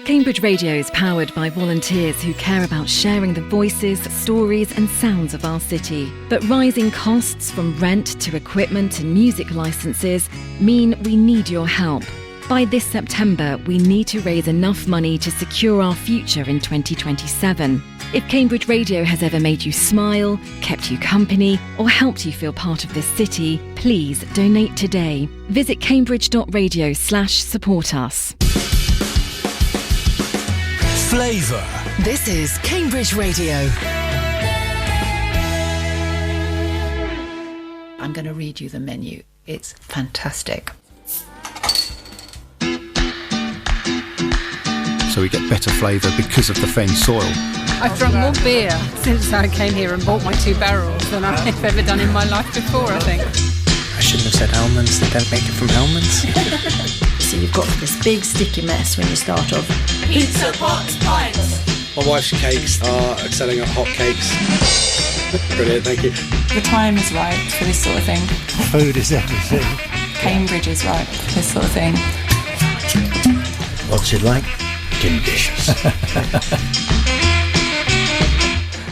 Cambridge Radio is powered by volunteers who care about sharing the voices, stories and sounds of our city. But rising costs from rent to equipment and music licences mean we need your help. By this September, we need to raise enough money to secure our future in 2027. If Cambridge Radio has ever made you smile, kept you company, or helped you feel part of this city, please donate today. Visit cambridge.radio/support us. Flavour. This is Cambridge Radio. I'm going to read you the menu. It's fantastic. So we get better flavour because of the fen soil. I've drunk more beer since I came here and bought my 2 barrels than I've ever done in my life before, I think. I shouldn't have said almonds, they don't make it from almonds. So you've got this big sticky mess when you start off. Pizza, pots, pints. My wife's cakes are excelling at hot cakes. Brilliant, thank you. The time is right for this sort of thing. Food is everything. Cambridge is right for this sort of thing. What's it like? Delicious.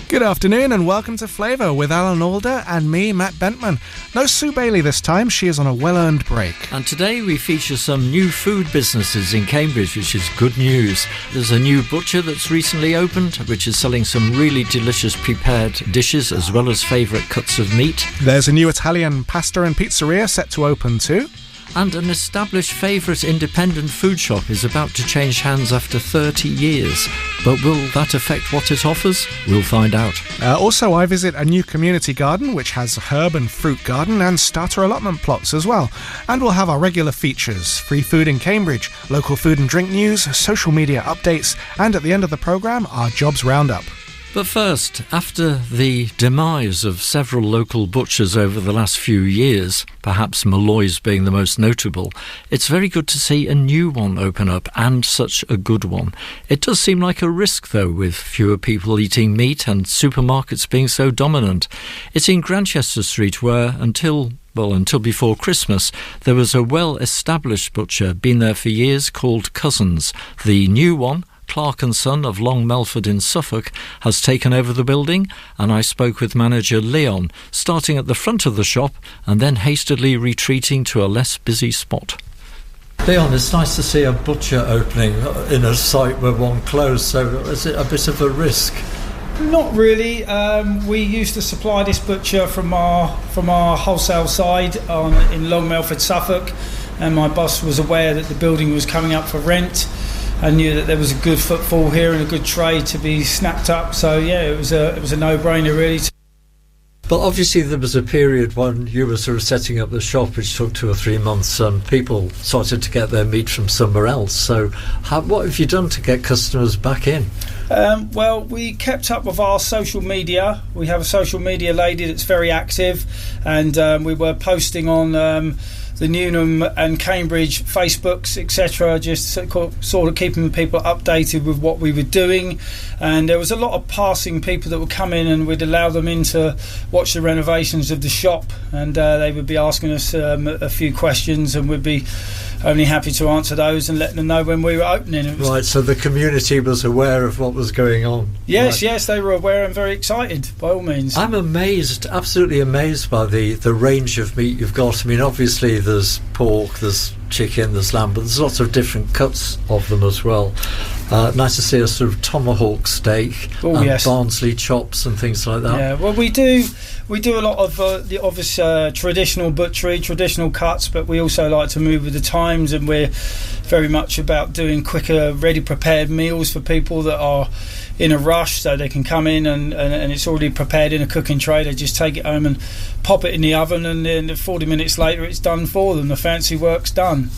Good afternoon and welcome to Flavour with Alan Alder and me, Matt Bentman. No Sue Bailey this time, she is on a well-earned break. And today we feature some new food businesses in Cambridge, which is good news. There's a new butcher that's recently opened, which is selling some really delicious prepared dishes as well as favourite cuts of meat. There's a new Italian pasta and pizzeria set to open too. And an established favourite independent food shop is about to change hands after 30 years. But will that affect what it offers? We'll find out. Also, I visit a new community garden which has a herb and fruit garden and starter allotment plots as well. And we'll have our regular features, free food in Cambridge, local food and drink news, social media updates, and at the end of the programme, our jobs roundup. But first, after the demise of several local butchers over the last few years, perhaps Malloy's being the most notable, it's very good to see a new one open up, and such a good one. It does seem like a risk, though, with fewer people eating meat and supermarkets being so dominant. It's in Grantchester Street where, until before Christmas, there was a well-established butcher, been there for years, called Cousins. The new one, Clark & Son of Long Melford in Suffolk, has taken over the building, and I spoke with manager Leon, starting at the front of the shop and then hastily retreating to a less busy spot. Leon, it's nice to see a butcher opening in a site where one closed, so is it a bit of a risk? Not really. We used to supply this butcher from our wholesale side in Long Melford, Suffolk, and my boss was aware that the building was coming up for rent. I knew that there was a good footfall here and a good trade to be snapped up, so yeah, it was a no-brainer really. But obviously there was a period when you were sort of setting up the shop which took 2 or 3 months and people started to get their meat from somewhere else. So what have you done to get customers back in? Well, we kept up with our social media. We have a social media lady that's very active, and we were posting on the Newnham and Cambridge Facebooks, etc., just sort of keeping people updated with what we were doing. And there was a lot of passing people that would come in, and we'd allow them in to watch the renovations of the shop, and they would be asking us a few questions, and we'd be only happy to answer those and let them know when we were opening. Right, so the community was aware of what was going on. Yes, right. Yes, they were aware and very excited, by all means. I'm amazed, absolutely amazed by the range of meat you've got. I mean, obviously there's pork, there's chicken, there's lamb, but there's lots of different cuts of them as well. Nice to see a sort of tomahawk steak and yes, Barnsley chops and things like that. Yeah, well, we do a lot of the obvious traditional butchery, traditional cuts, but we also like to move with the times, and we're very much about doing quicker, ready prepared meals for people that are in a rush, so they can come in and it's already prepared in a cooking tray. They just take it home and pop it in the oven, and then 40 minutes later it's done for them. The fancy work's done.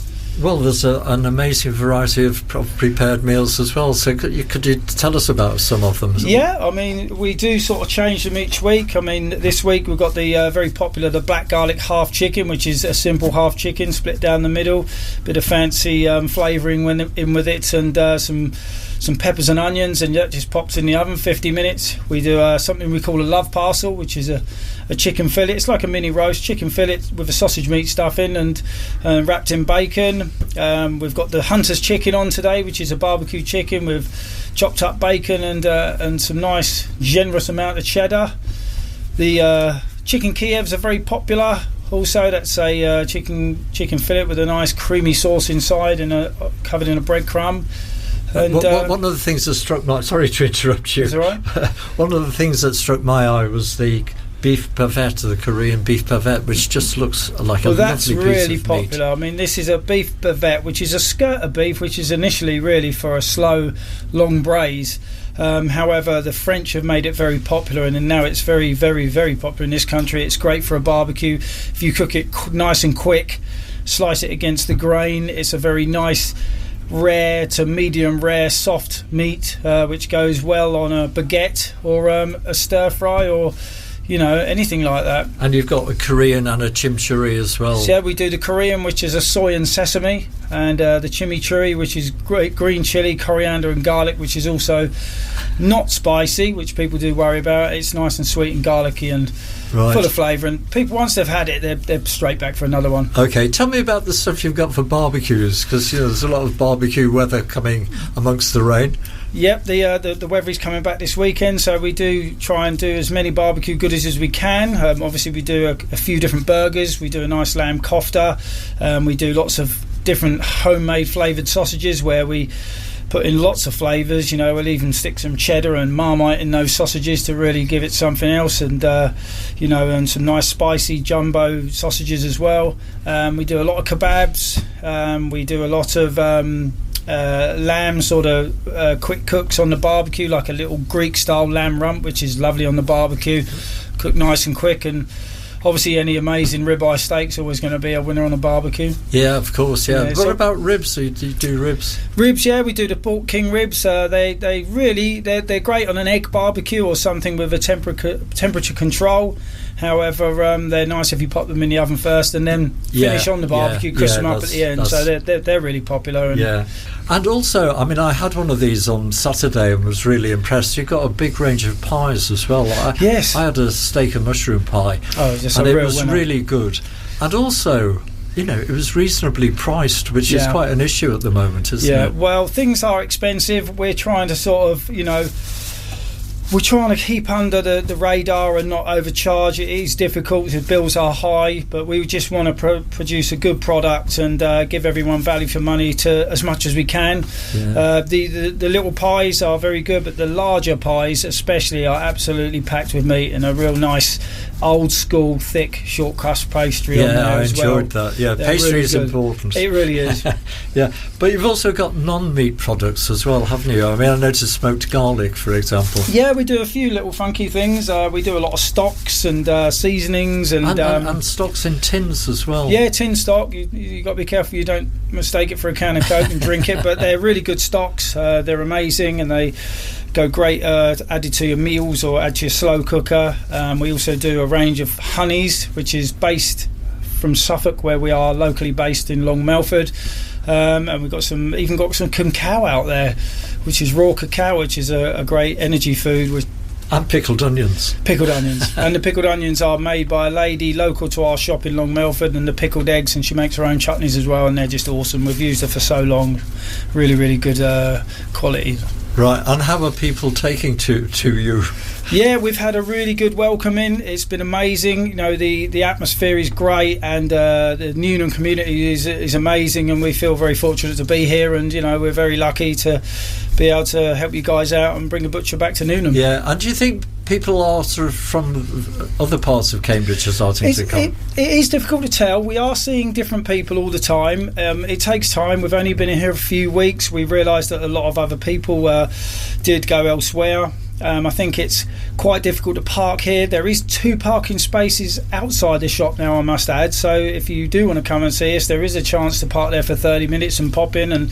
Well, there's an amazing variety of prepared meals as well, so could you tell us about some of them? Yeah, I mean, we do sort of change them each week. I mean, this week we've got the very popular, the black garlic half chicken, which is a simple half chicken split down the middle, bit of fancy flavouring in with it, and some some peppers and onions, and that just pops in the oven. 50 minutes. We do something we call a love parcel, which is a chicken fillet. It's like a mini roast chicken fillet with a sausage meat stuff in and wrapped in bacon. We've got the Hunter's chicken on today, which is a barbecue chicken with chopped up bacon and some nice generous amount of cheddar. The chicken Kievs are very popular. Also, that's a chicken fillet with a nice creamy sauce inside and covered in a breadcrumb. And, one of the things that struck my... Sorry to interrupt you. Is it all right? One of the things that struck my eye was the beef bavette, the Korean beef bavette, which just looks like a lovely piece of meat. Well, that's really popular. I mean, this is a beef bavette, which is a skirt of beef, which is initially really for a slow, long braise. However, the French have made it very popular, and now it's very, very, very popular in this country. It's great for a barbecue. If you cook it nice and quick, slice it against the grain, it's a very nice rare to medium rare soft meat, which goes well on a baguette or a stir fry or anything like that. And you've got a Korean and a chimichurri as well. So, yeah, we do the Korean, which is a soy and sesame, and the chimichurri, which is great green chili, coriander and garlic, which is also not spicy, which people do worry about. It's nice and sweet and garlicky and full of flavour, and people, once they've had it, they're straight back for another one. Okay, tell me about the stuff you've got for barbecues, because there's a lot of barbecue weather coming amongst the rain. Yep, the weather is coming back this weekend, so we do try and do as many barbecue goodies as we can. Obviously, we do a few different burgers. We do a nice lamb kofta. We do lots of different homemade flavoured sausages where we put in lots of flavours. We'll even stick some cheddar and Marmite in those sausages to really give it something else, and and some nice spicy jumbo sausages as well. We do a lot of kebabs. We do a lot of lamb sort of quick cooks on the barbecue, like a little Greek style lamb rump, which is lovely on the barbecue, cooked nice and quick. And obviously any amazing ribeye steak's always going to be a winner on a barbecue. Yeah, of course. Yeah. What about ribs? So you do ribs? Ribs, yeah, we do the pork king ribs. They're great on an egg barbecue or something with a temperature control. However, they're nice if you pop them in the oven first and then finish on the barbecue, crisp them up at the end. So they're really popular. And also, I mean, I had one of these on Saturday and was really impressed. You've got a big range of pies as well. Yes. I had a steak and mushroom pie. Oh, just and a it real was winner. Really good. And also, it was reasonably priced, which is quite an issue at the moment, isn't it? Yeah, well, things are expensive. We're trying to sort of, we're trying to keep under the radar and not overcharge. It is difficult, the bills are high, but we just want to produce a good product and give everyone value for money to as much as we can. Yeah. The little pies are very good, but the larger pies especially are absolutely packed with meat and a real nice old school thick short crust pastry on there as well. I enjoyed that. Yeah, pastry really is important. It really is. Yeah, but you've also got non-meat products as well, haven't you? I mean, I noticed smoked garlic, for example. Yeah, we do a few little funky things. We do a lot of stocks and seasonings and stocks in tins as well. Yeah, tin stock. You got to be careful you don't mistake it for a can of Coke and drink it. But they're really good stocks. They're amazing and they go great added to your meals or add to your slow cooker. We also do a range of honeys, which is based from Suffolk, where we are locally based in Long Melford. And we've got some cacao out there, which is raw cacao, which is a great energy food. And pickled onions. And the pickled onions are made by a lady local to our shop in Long Melford, and the pickled eggs, and she makes her own chutneys as well, and they're just awesome. We've used her for so long. Really, really good quality. Right, and how are people taking to you? Yeah, we've had a really good welcoming. It's been amazing. The atmosphere is great, and the Newnham community is amazing, and we feel very fortunate to be here. And we're very lucky to be able to help you guys out and bring the butcher back to Newnham. Yeah, and do you think people are sort of from other parts of Cambridge are starting to come? It is difficult to tell. We are seeing different people all the time. It takes time. We've only been in here a few weeks. We realised that a lot of other people did go elsewhere. I think it's quite difficult to park here. There is 2 parking spaces outside the shop now, I must add, so if you do want to come and see us, there is a chance to park there for 30 minutes and pop in and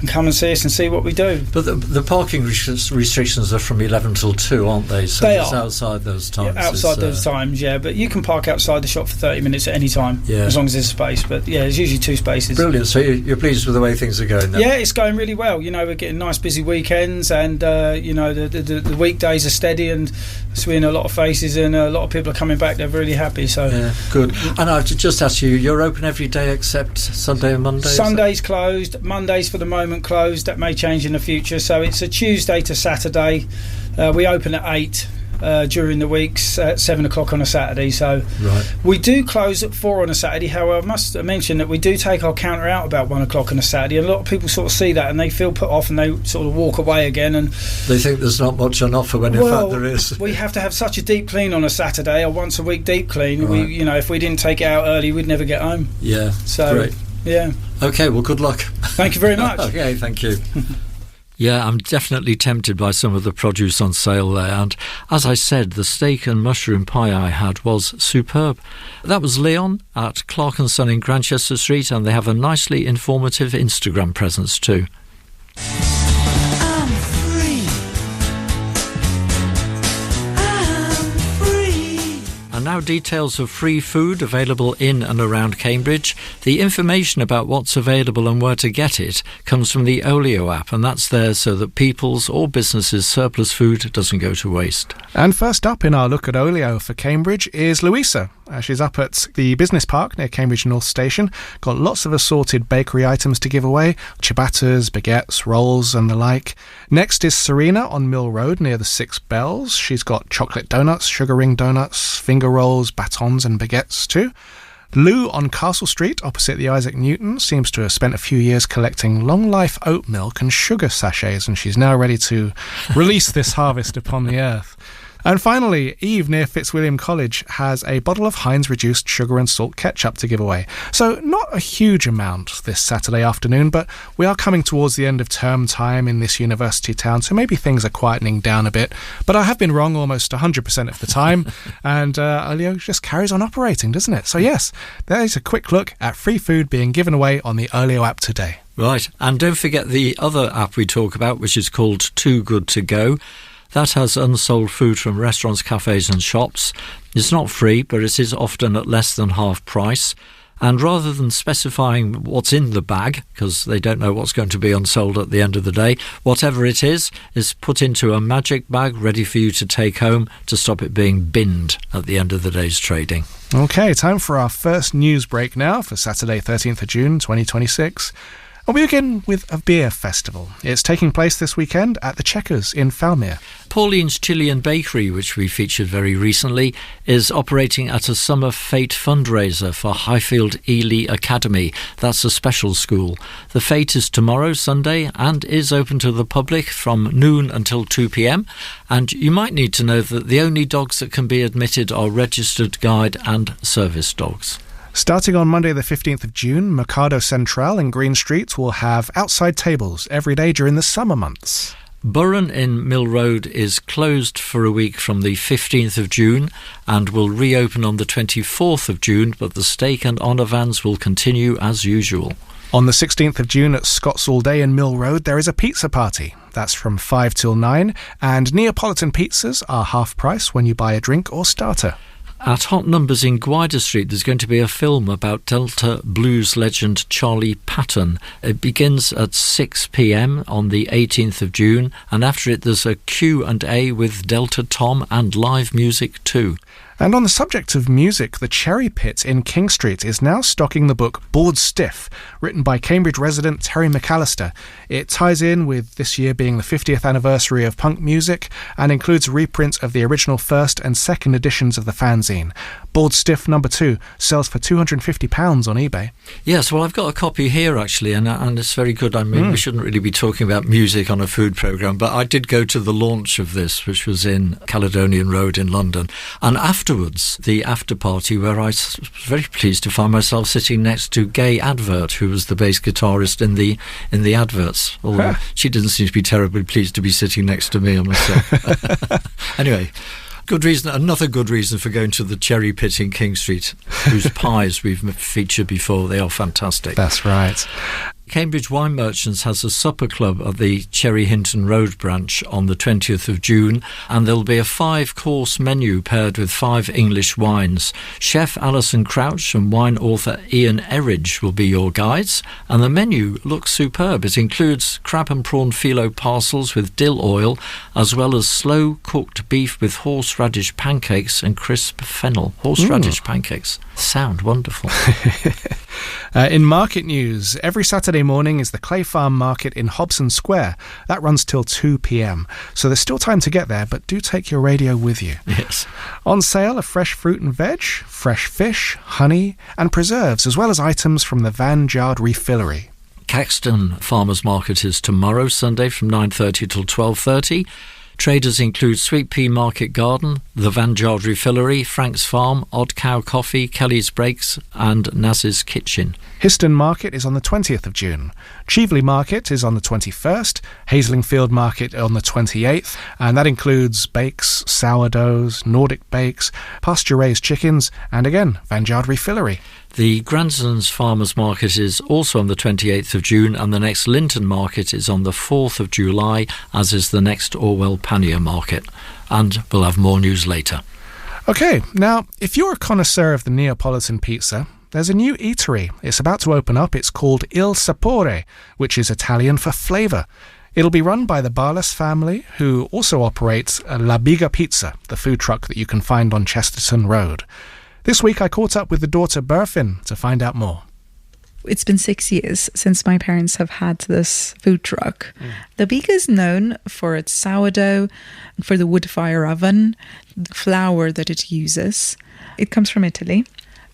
come and see us and see what we do. But the parking restrictions are from 11 till 2, aren't they? So they it's are outside those times. Yeah, outside those times, yeah, but you can park outside the shop for 30 minutes at any time, as long as there's space. But yeah, there's usually 2 spaces. Brilliant. So you're pleased with the way things are going then? Yeah, it's going really well. We're getting nice busy weekends, and the weekdays are steady, and seeing a lot of faces, and a lot of people are coming back. They're really happy. So yeah, good. And I've just asked you, you're open every day except Sunday and Monday? Sunday's closed. Mondays for the moment closed. That may change in the future. So it's a Tuesday to Saturday. We open at 8. During the weeks at 7 o'clock on a Saturday, so we do close at 4 on a Saturday. However, I must mention that we do take our counter out about 1 o'clock on a Saturday, and a lot of people sort of see that and they feel put off and they sort of walk away again, and they think there's not much on offer when in fact there is. We have to have such a deep clean on a Saturday, a once a week deep clean. We, if we didn't take it out early, we'd never get home. Yeah, so great. Yeah. Okay, well, good luck. Thank you very much. Okay, thank you. Yeah, I'm definitely tempted by some of the produce on sale there, and as I said, the steak and mushroom pie I had was superb. That was Leon at Clark & Son in Grantchester Street, and they have a nicely informative Instagram presence too. And now details of free food available in and around Cambridge. The information about what's available and where to get it comes from the Olio app, and that's there so that people's or businesses' surplus food doesn't go to waste. And first up in our look at Olio for Cambridge is Louisa. She's up at the business park near Cambridge North Station. Got lots of assorted bakery items to give away, ciabattas, baguettes, rolls and the like. Next is Serena on Mill Road near the Six Bells. She's got chocolate donuts, sugar ring donuts, finger rolls, batons and baguettes too. Lou on Castle Street opposite the Isaac Newton seems to have spent a few years collecting long life oat milk and sugar sachets, and she's now ready to release this harvest upon the earth. And finally, Eve near Fitzwilliam College has a bottle of Heinz reduced sugar and salt ketchup to give away. So not a huge amount this Saturday afternoon, but we are coming towards the end of term time in this university town, so maybe things are quietening down a bit. But I have been wrong almost 100% of the time, and Olio just carries on operating, doesn't it? So yes, there's a quick look at free food being given away on the Olio app today. Right, and don't forget the other app we talk about, which is called Too Good To Go. That has unsold food from restaurants, cafes and shops. It's not free, but it is often at less than half price. And rather than specifying what's in the bag, because they don't know what's going to be unsold at the end of the day, whatever it is put into a magic bag ready for you to take home to stop it being binned at the end of the day's trading. Okay, time for our first news break now for Saturday 13th of June 2026. And we begin with a beer festival. It's taking place this weekend at the Checkers in Falmere. Pauline's Chilean Bakery, which we featured very recently, is operating at a summer fete fundraiser for Highfield Ely Academy. That's a special school. The fete is tomorrow, Sunday, and is open to the public from noon until 2 p.m. And you might need to know that the only dogs that can be admitted are registered guide and service dogs. Starting on Monday the 15th of June, Mercado Central in Green Street will have outside tables every day during the summer months. Burren in Mill Road is closed for a week from the 15th of June and will reopen on the 24th of June, but the steak and honour vans will continue as usual. On the 16th of June at Scott's All Day in Mill Road, there is a pizza party. That's from 5 till 9, and Neapolitan pizzas are half price when you buy a drink or starter. At Hot Numbers in Gwyder Street, there's going to be a film about Delta blues legend Charlie Patton. It begins at 6 p.m. on the 18th of June, and after it there's a Q&A with Delta Tom and live music too. And on the subject of music, the Cherry Pit in King Street is now stocking the book Bored Stiff, written by Cambridge resident Terry McAllister. It ties in with this year being the 50th anniversary of punk music and includes a reprint of the original first and second editions of the fanzine. Bored Stiff number 2 sells for £250 on eBay. Yes, well, I've got a copy here actually, and it's very good. I mean, we shouldn't really be talking about music on a food programme, but I did go to the launch of this, which was in Caledonian Road in London, and after afterwards, the after party, where I was very pleased to find myself sitting next to Gay Advert, who was the bass guitarist in the adverts. Although she didn't seem to be terribly pleased to be sitting next to me, I must say. Anyway, another good reason for going to the Cherry Pit in King Street, whose pies we've featured before. They are fantastic. That's right. Cambridge Wine Merchants has a supper club at the Cherry Hinton Road branch on the 20th of June, and there'll be a 5-course menu paired with 5 English wines. Chef Alison Crouch and wine author Ian Erridge will be your guides, and the menu looks superb. It includes crab and prawn phyllo parcels with dill oil, as well as slow-cooked beef with horseradish pancakes and crisp fennel. Horseradish pancakes sound wonderful. In market news, every Saturday morning is the Clay Farm Market in Hobson Square. That runs till 2 p.m. So there's still time to get there, but do take your radio with you. Yes. On sale are fresh fruit and veg, fresh fish, honey and preserves, as well as items from the Vanguard Refillery. Caxton Farmers Market is tomorrow, Sunday, from 9:30 till 12:30. Traders include Sweet Pea Market Garden, the Vanguard Refillery, Frank's Farm, Odd Cow Coffee, Kelly's Breaks and Naz's Kitchen. Histon Market is on the 20th of June. Cheveley Market is on the 21st, Haslingfield Market on the 28th, and that includes bakes, sourdoughs, Nordic bakes, pasture-raised chickens, and again, Vanguard Refillery. The Grandsons Farmers Market is also on the 28th of June, and the next Linton Market is on the 4th of July, as is the next Orwell Pannier Market. And we'll have more news later. OK, now, if you're a connoisseur of the Neapolitan pizza, there's a new eatery. It's about to open up. It's called Il Sapore, which is Italian for flavour. It'll be run by the Barlas family, who also operates La Biga Pizza, the food truck that you can find on Chesterton Road. This week I caught up with the daughter Berfin to find out more. It's been 6 years since my parents have had this food truck. La Biga is known for its sourdough, for the wood fire oven, the flour that it uses. It comes from Italy.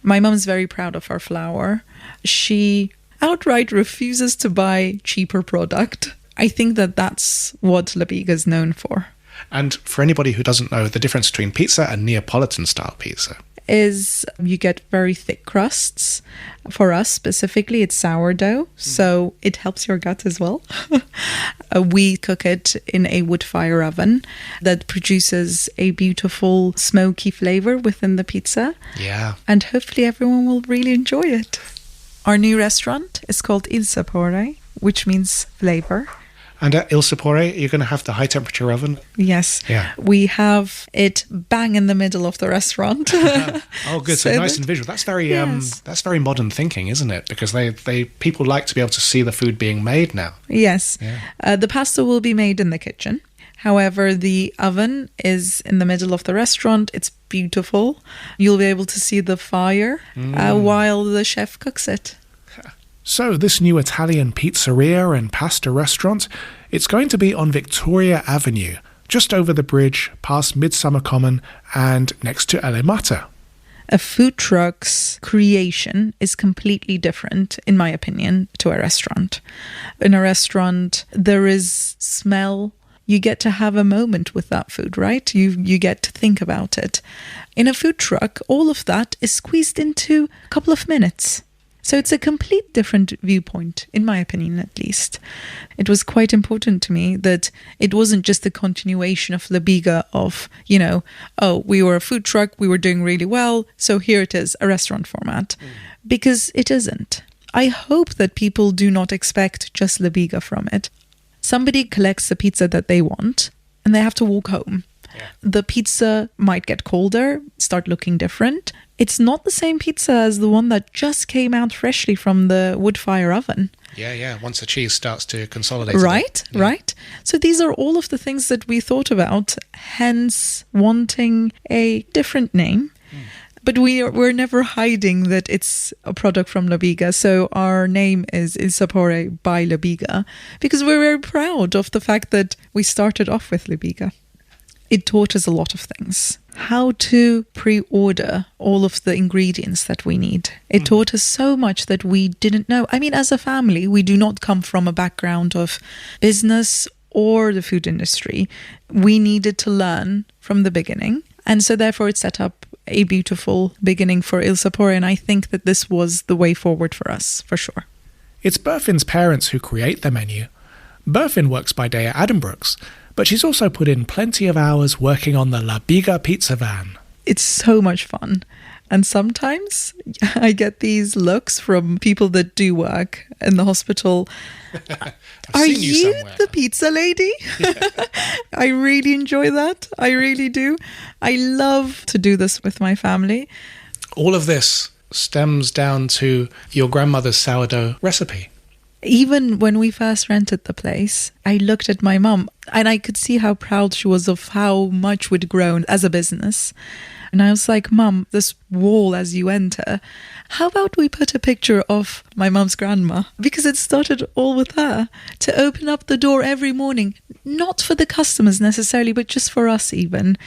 My mum's very proud of our flour. She outright refuses to buy cheaper product. I think that that's what La Biga is known for. And for anybody who doesn't know the difference between pizza and Neapolitan style pizza, is you get very thick crusts. For us specifically, it's sourdough, so it helps your gut as well. We cook it in a wood fire oven that produces a beautiful smoky flavour within the pizza. Yeah. And hopefully everyone will really enjoy it. Our new restaurant is called Il Sapore, which means flavour. And at Il Sapore, you're going to have the high temperature oven? Yes. Yeah. We have it bang in the middle of the restaurant. Oh, good. So nice and visual. That's very modern thinking, isn't it? Because people like to be able to see the food being made now. Yes. Yeah. The pasta will be made in the kitchen. However, the oven is in the middle of the restaurant. It's beautiful. You'll be able to see the fire while the chef cooks it. So this new Italian pizzeria and pasta restaurant, it's going to be on Victoria Avenue, just over the bridge, past Midsummer Common and next to Ale Mata. A food truck's creation is completely different, in my opinion, to a restaurant. In a restaurant, there is smell. You get to have a moment with that food, right? You get to think about it. In a food truck, all of that is squeezed into a couple of minutes. So it's a complete different viewpoint, in my opinion, at least. It was quite important to me that it wasn't just a continuation of La Biga of, we were a food truck, we were doing really well, so here it is, a restaurant format. Because it isn't. I hope that people do not expect just La Biga from it. Somebody collects the pizza that they want, and they have to walk home. Yeah. The pizza might get colder, start looking different. It's not the same pizza as the one that just came out freshly from the wood fire oven. Yeah. Once the cheese starts to consolidate. Right. So these are all of the things that we thought about, hence wanting a different name. But we're never hiding that it's a product from La Biga. So our name is Il Sapore by La Biga, because we're very proud of the fact that we started off with La Biga. It taught us a lot of things. How to pre-order all of the ingredients that we need. It taught us so much that we didn't know. I mean, as a family, we do not come from a background of business or the food industry. We needed to learn from the beginning. And so therefore it set up a beautiful beginning for Il Sapore, and I think that this was the way forward for us, for sure. It's Berfin's parents who create the menu. Berfin works by day at Addenbrooke's, but she's also put in plenty of hours working on the La Biga pizza van. It's so much fun. And sometimes I get these looks from people that do work in the hospital. Are you the pizza lady? I really enjoy that. I really do. I love to do this with my family. All of this stems down to your grandmother's sourdough recipe. Even when we first rented the place, I looked at my mum and I could see how proud she was of how much we'd grown as a business. And I was like, Mum, this wall as you enter, how about we put a picture of my mum's grandma? Because it started all with her, to open up the door every morning, not for the customers necessarily, but just for us even,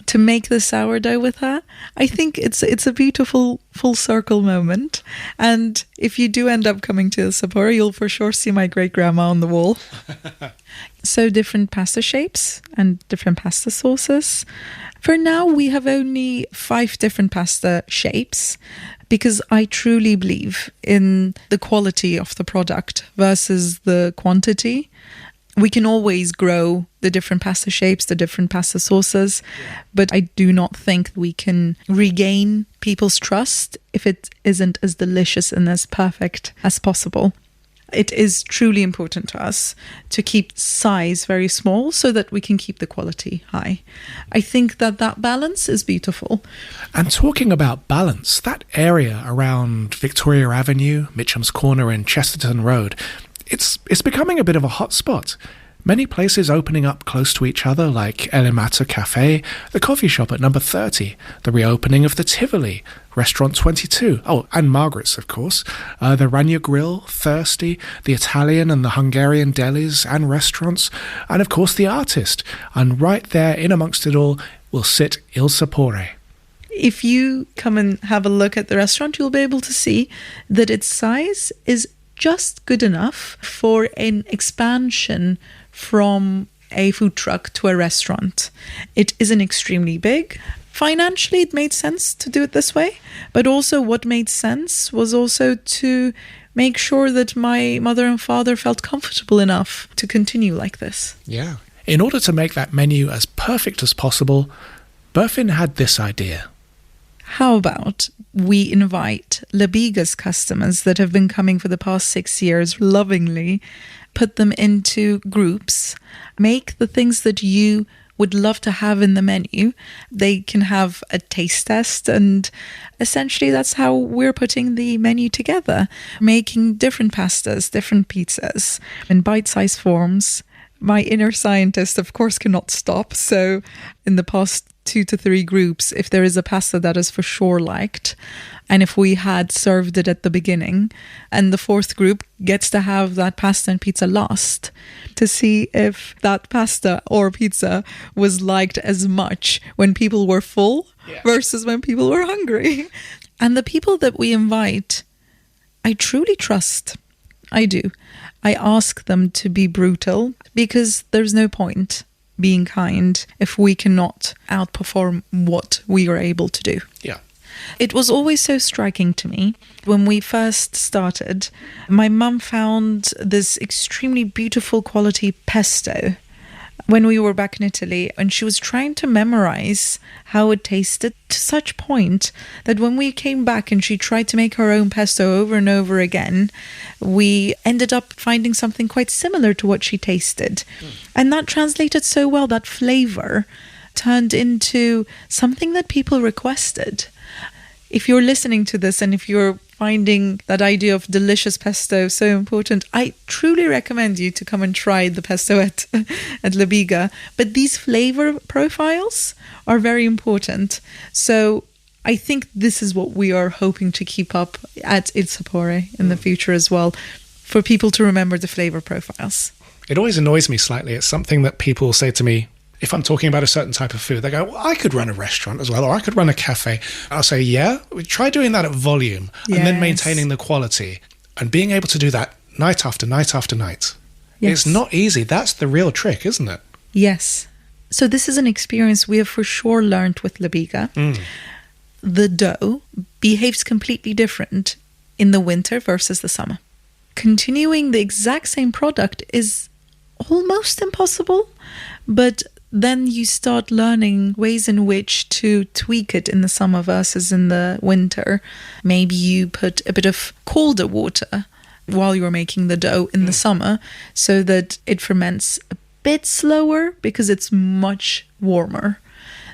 to make the sourdough with her. I think it's a beautiful full circle moment. And if you do end up coming to Il Sapore, you'll for sure see my great-grandma on the wall. So different pasta shapes and different pasta sauces. For now, we have only 5 different pasta shapes because I truly believe in the quality of the product versus the quantity. We can always grow the different pasta shapes, the different pasta sauces, but I do not think we can regain people's trust if it isn't as delicious and as perfect as possible. It is truly important to us to keep size very small so that we can keep the quality high. I think that balance is beautiful. And talking about balance, that area around Victoria Avenue, Mitcham's Corner and Chesterton Road, it's becoming a bit of a hot spot. Many places opening up close to each other, like El Amato Cafe, the coffee shop at number 30, the reopening of the Tivoli, Restaurant 22, and Margaret's, of course, the Rania Grill, Thirsty, the Italian and the Hungarian delis and restaurants, and of course the Artist. And right there, in amongst it all, will sit Il Sapore. If you come and have a look at the restaurant, you'll be able to see that its size is just good enough for an expansion from a food truck to a restaurant. It isn't extremely big. Financially, it made sense to do it this way, but also what made sense was also to make sure that my mother and father felt comfortable enough to continue like this. Yeah. In order to make that menu as perfect as possible, Berfin had this idea. How about we invite La Biga's customers that have been coming for the past 6 years lovingly, put them into groups, make the things that you would love to have in the menu. They can have a taste test, and essentially that's how we're putting the menu together, making different pastas, different pizzas in bite-sized forms. My inner scientist, of course, cannot stop. So in the past 2 to 3 groups, if there is a pasta that is for sure liked, and if we had served it at the beginning, and the 4th group gets to have that pasta and pizza last, to see if that pasta or pizza was liked as much when people were full versus when people were hungry. And the people that we invite, I truly trust. I do. I ask them to be brutal because there's no point being kind if we cannot outperform what we are able to do. Yeah. It was always so striking to me when we first started. My mum found this extremely beautiful quality pesto when we were back in Italy, and she was trying to memorize how it tasted to such point that when we came back and she tried to make her own pesto over and over again, we ended up finding something quite similar to what she tasted. And that translated so well, that flavor turned into something that people requested. If you're listening to this and if you're finding that idea of delicious pesto so important, I truly recommend you to come and try the pesto at La Biga. But these flavor profiles are very important. So I think this is what we are hoping to keep up at Il Sapore in the future as well, for people to remember the flavor profiles. It always annoys me slightly. It's something that people say to me, if I'm talking about a certain type of food, they go, well, I could run a restaurant as well, or I could run a cafe. I'll say, yeah, try doing that at volume and then maintaining the quality and being able to do that night after night after night. Yes. It's not easy. That's the real trick, isn't it? Yes. So this is an experience we have for sure learned with La Biga. the dough behaves completely different in the winter versus the summer. Continuing the exact same product is almost impossible, but then you start learning ways in which to tweak it in the summer versus in the winter. Maybe you put a bit of colder water while you're making the dough in the summer so that it ferments a bit slower because it's much warmer.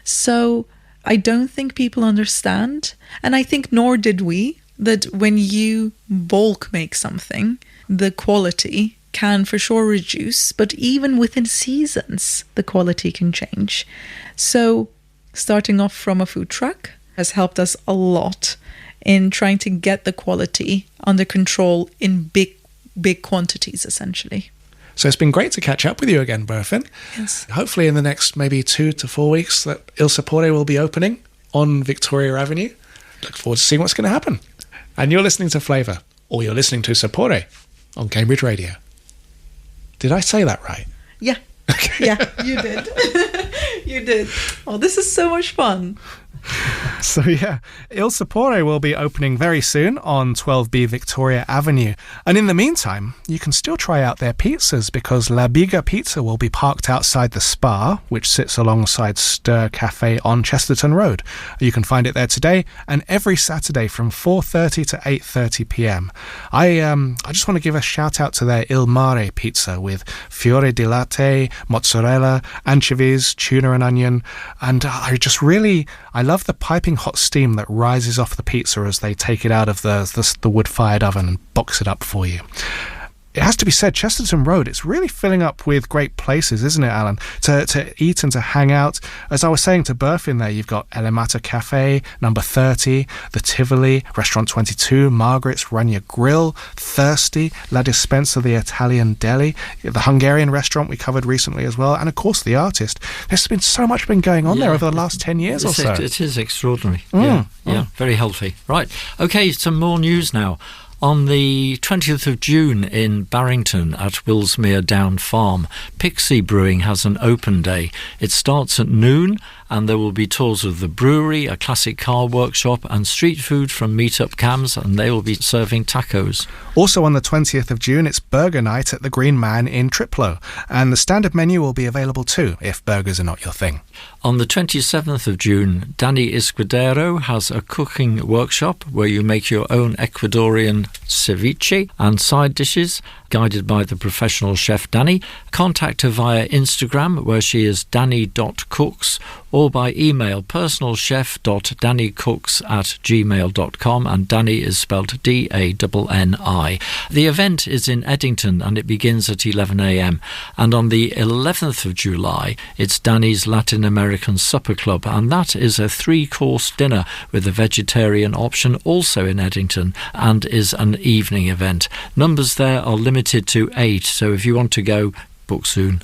So I don't think people understand, and I think nor did we, that when you bulk make something, the quality can for sure reduce, but even within seasons, the quality can change. So starting off from a food truck has helped us a lot in trying to get the quality under control in big quantities, essentially. So it's been great to catch up with you again, Berfin. Yes. Hopefully in the next maybe 2 to 4 weeks that Il Sapore will be opening on Victoria Avenue. Look forward to seeing what's going to happen. And you're listening to Flavour, or you're listening to Sapore on Cambridge Radio. Did I say that right? Yeah. Okay. Yeah, you did. You did. Oh, this is so much fun. So yeah, Il Sapore will be opening very soon on 12B Victoria Avenue. And in the meantime, you can still try out their pizzas because La Biga Pizza will be parked outside the Spa, which sits alongside Stir Cafe on Chesterton Road. You can find it there today and every Saturday from 4:30 to 8:30 p.m. I just want to give a shout out to their Il Mare pizza with fiore di latte, mozzarella, anchovies, tuna and onion. And I love the piping hot steam that rises off the pizza as they take it out of the wood-fired oven and box it up for you. It has to be said, Chesterton Road, it's really filling up with great places, isn't it, Alan? To eat and to hang out. As I was saying to Berfin there, you've got Elimata Cafe, Number 30, The Tivoli, Restaurant 22, Margaret's Rania Grill, Thirsty, La Dispensa, the Italian Deli, the Hungarian restaurant we covered recently as well, and of course The Artist. There's been so much been going on there over the last 10 years or so. It is extraordinary. Yeah, very healthy. Right, okay, some more news now. On the 20th of June in Barrington at Willsmere Down Farm, Pixie Brewing has an open day. It starts at noon and there will be tours of the brewery, a classic car workshop and street food from Meetup Cams, and they will be serving tacos. Also on the 20th of June, it's Burger Night at the Green Man in Triplo, and the standard menu will be available too if burgers are not your thing. On the 27th of June, Danny Escudero has a cooking workshop where you make your own Ecuadorian ceviche and side dishes, guided by the professional chef Danny. Contact her via Instagram, where she is danny.cooks, or by email personalchef.dannycooks@gmail.com, and Danny is spelled D-A-N-N-I. The event is in Eddington and it begins at 11 a.m. And on the 11th of July, it's Danny's Latin American Supper Club, and that is a 3-course dinner with a vegetarian option, also in Eddington, and is an evening event. Numbers there are limited to 8, so if you want to go, book soon.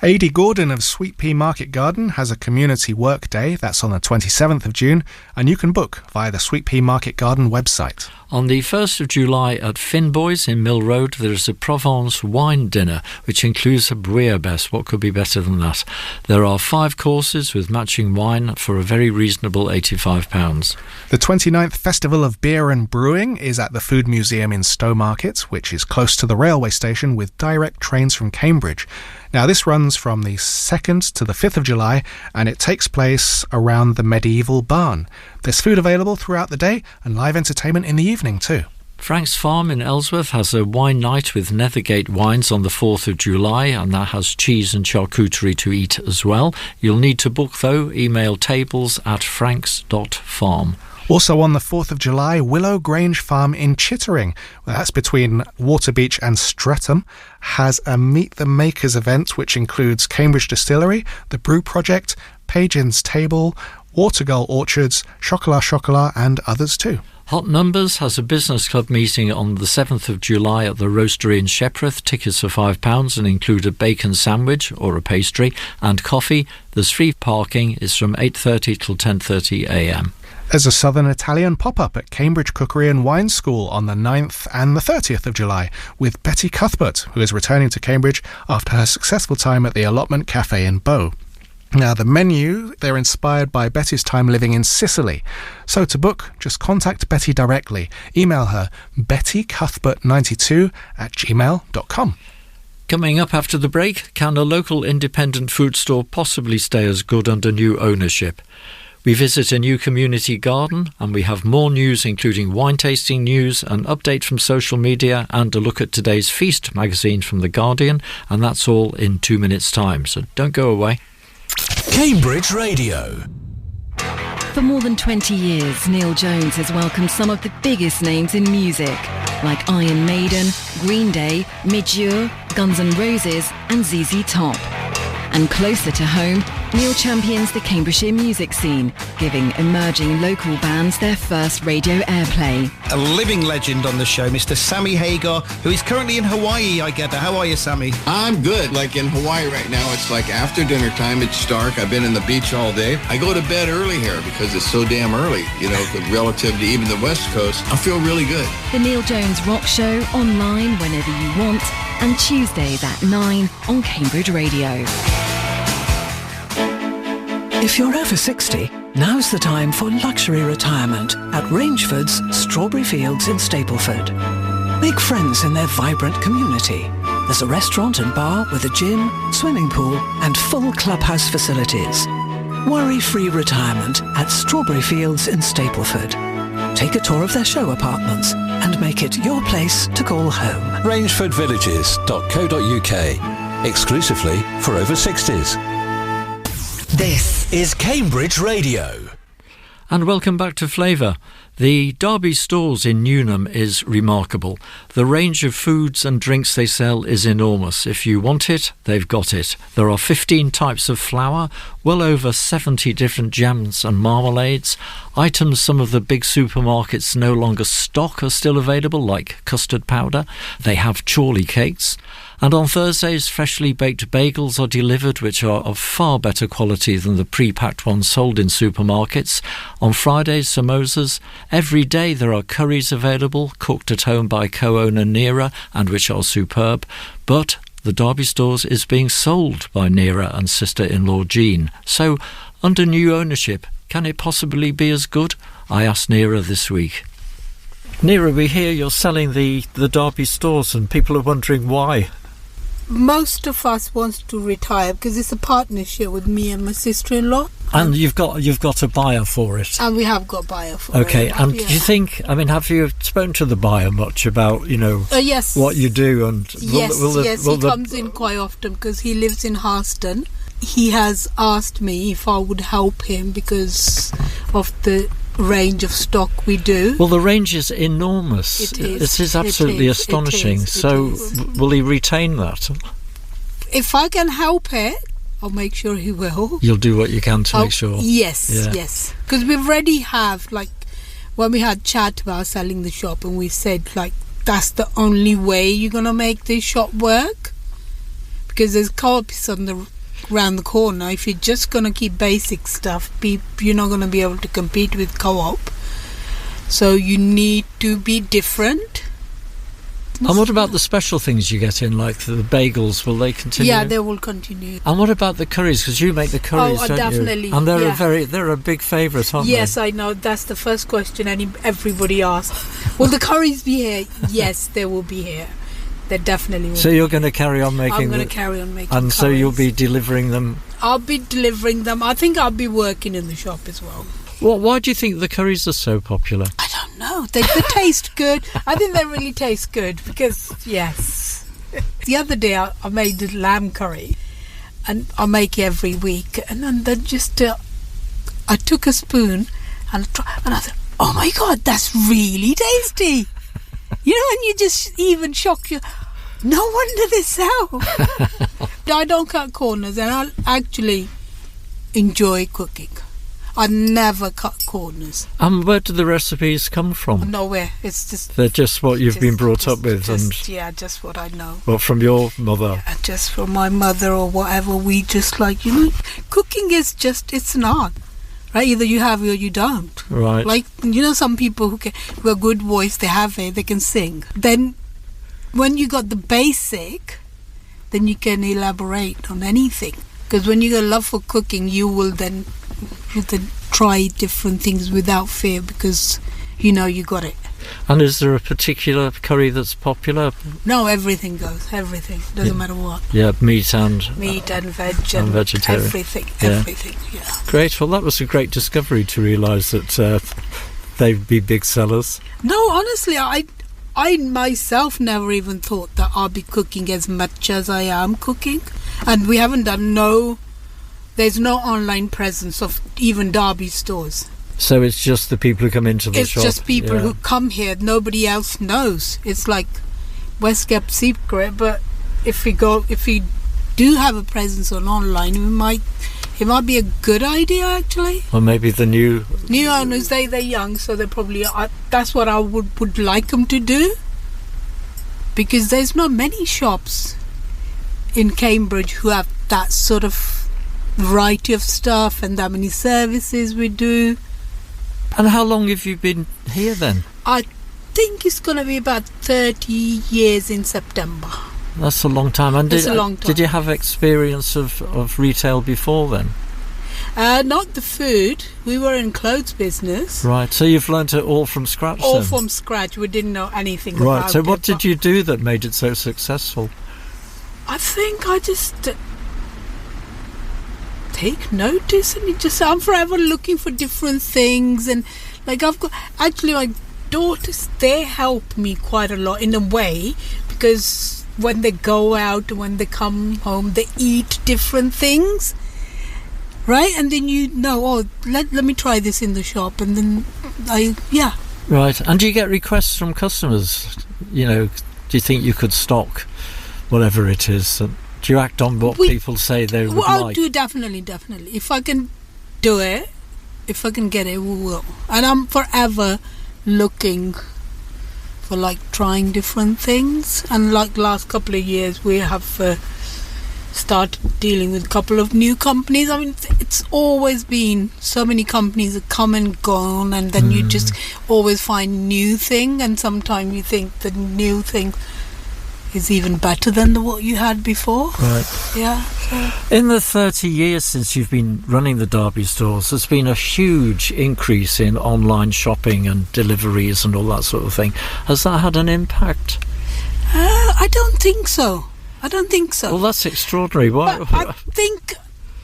Adi Gordon of Sweet Pea Market Garden has a community work day. That's on the 27th of June, and you can book via the Sweet Pea Market Garden website. On the 1st of July at Finboys in Mill Road, there is a Provence wine dinner, which includes a bouillabaisse. What could be better than that? There are 5 courses with matching wine for a very reasonable £85. The 29th Festival of Beer and Brewing is at the Food Museum in Stowmarket, which is close to the railway station with direct trains from Cambridge. Now, this runs from the 2nd to the 5th of July, and it takes place around the medieval barn. There's food available throughout the day and live entertainment in the evening too. Frank's Farm in Ellsworth has a wine night with Nethergate Wines on the 4th of July, and that has cheese and charcuterie to eat as well. You'll need to book though. Email tables@franks.farm. Also on the 4th of July, Willow Grange Farm in Chittering, that's between Waterbeach and Streatham, has a Meet the Makers event which includes Cambridge Distillery, the Brew Project, Pagin's Table, Watergull Orchards, Chocolat and others too. Hot Numbers has a business club meeting on the 7th of July at the Roastery in Shepperth. Tickets are £5 and include a bacon sandwich or a pastry and coffee. There's free parking. It's from 8:30 till 10:30 a.m. There's a Southern Italian pop-up at Cambridge Cookery and Wine School on the 9th and the 30th of July with Betty Cuthbert, who is returning to Cambridge after her successful time at the Allotment Cafe in Bow. Now, the menu, they're inspired by Betty's time living in Sicily. So to book, just contact Betty directly. Email her, bettycuthbert92@gmail.com. Coming up after the break, can a local independent food store possibly stay as good under new ownership? We visit a new community garden and we have more news, including wine tasting news, an update from social media and a look at today's Feast magazine from The Guardian, and that's all in 2 minutes' time, so don't go away. Cambridge Radio. For more than 20 years, Neil Jones has welcomed some of the biggest names in music, like Iron Maiden, Green Day, Midge, Guns N' Roses and ZZ Top. And closer to home, Neil champions the Cambridgeshire music scene, giving emerging local bands their first radio airplay. A living legend on the show, Mr. Sammy Hagar, who is currently in Hawaii, I gather. How are you, Sammy? I'm good. Like in Hawaii right now, it's like after dinner time, it's dark. I've been in the beach all day. I go to bed early here because it's so damn early, you know, relative to even the West Coast. I feel really good. The Neil Jones Rock Show, online whenever you want, and Tuesdays at 9 on Cambridge Radio. If you're over 60, now's the time for luxury retirement at Rangeford's Strawberry Fields in Stapleford. Make friends in their vibrant community. There's a restaurant and bar with a gym, swimming pool and full clubhouse facilities. Worry-free retirement at Strawberry Fields in Stapleford. Take a tour of their show apartments and make it your place to call home. RangefordVillages.co.uk. Exclusively for over 60s. This is Cambridge Radio. And welcome back to Flavour. The Derby stores in Newnham is remarkable. The range of foods and drinks they sell is enormous. If you want it, they've got it. There are 15 types of flour, well over 70 different jams and marmalades. Items some of the big supermarkets no longer stock are still available, like custard powder. They have chorley cakes. And on Thursdays, freshly baked bagels are delivered, which are of far better quality than the pre-packed ones sold in supermarkets. On Fridays, samosas. Every day there are curries available, cooked at home by co-owner Neera, and which are superb. But the Derby stores is being sold by Neera and sister-in-law Jean. So, under new ownership, can it possibly be as good? I asked Neera this week. Neera, we hear you're selling the Derby stores and people are wondering why. Most of us wants to retire because it's a partnership with me and my sister-in-law. And you've got a buyer for it. And we have got a buyer for it. Okay, and do you think, I mean, have you spoken to the buyer much about, you know, yes, what you do? And yes, he comes in quite often because he lives in Harston. He has asked me if I would help him because of the range of stock we do. Well, the range is enormous. It is. This is absolutely astonishing. So will he retain that? If I can help it, I'll make sure he will. You'll do what you can to make sure. Yes, yes. Because we already have, like, when we had chat about selling the shop and we said, like, that's the only way you're going to make this shop work. Because there's co-ops around the corner. If you're just going to keep basic stuff, you're not going to be able to compete with co-op. So you need to be different. And what about the special things you get in, like the bagels? Will they continue? Yeah, they will continue. And what about the curries? Because you make the curries, don't definitely, you? And they're a big favourite, aren't they? Yes, I know. That's the first question everybody asks. Will the curries be here? Yes, they will be here. They definitely will. So you're going to carry on making I'm going to carry on making and curries. So you'll be delivering them? I'll be delivering them. I think I'll be working in the shop as well. Well, why do you think the curries are so popular? I don't know. They taste good. I think they really taste good because, yes. The other day I made the lamb curry and I make it every week. And then just, I took a spoon and I thought, oh my God, that's really tasty. You know, and you just even shock you. No wonder they sell. I don't cut corners and I actually enjoy cooking. I never cut corners. And where do the recipes come from? Nowhere. It's just... They're just what you've been brought up with? Yeah, just what I know. Well, from your mother? Yeah, just from my mother or whatever. We just like, you know, cooking is just, it's an art. Right? Either you have it or you don't. Right. Like, you know, some people who have a good voice, they have it, they can sing. Then when you got the basic, then you can elaborate on anything. Because when you got love for cooking, you will then try different things without fear because you know you got it. And is there a particular curry that's popular? No, everything goes. Everything. Doesn't matter what. Yeah, meat and veg and vegetarian. Everything. Yeah. Great. Well, that was a great discovery to realise that they'd be big sellers. No, honestly, I myself never even thought that I'll be cooking as much as I am cooking. And we haven't done there's no online presence of even Derby stores. So it's just the people who come into the shop? It's just people who come here. Nobody else knows. It's like West kept secret, but if we do have a presence on online, it might be a good idea actually. Or maybe the new owners, they're young, so they probably that's what I would like them to do, because there's not many shops in Cambridge who have that sort of variety of stuff and that many services we do. And how long have you been here then? I think it's going to be about 30 years in September. That's a long time. And That's a long time. Did you have experience of retail before then? Not the food. We were in clothes business. Right, so you've learnt it all from scratch All then? from scratch. We didn't know anything right, about it. so what did you do that made it so successful? I think I just take notice, and I'm forever looking for different things, and like I've got actually my daughters, they help me quite a lot in a way, because when they go out, when they come home, they eat different things, right? And then let me try this in the shop, and then Right, and do you get requests from customers? Do you think you could stock whatever it is? Do you act on what people say they would like? I'll do definitely. If I can do it, if I can get it, we will. And I'm forever looking for trying different things. And last couple of years, we have started dealing with a couple of new companies. I mean, it's always been so many companies that come and gone, and then you just always find new thing. And sometimes you think the new thing is even better than what you had before. Right. Yeah. In the 30 years since you've been running the Derby stores, there's been a huge increase in online shopping and deliveries and all that sort of thing. Has that had an impact? I don't think so. Well, that's extraordinary. Why? But I think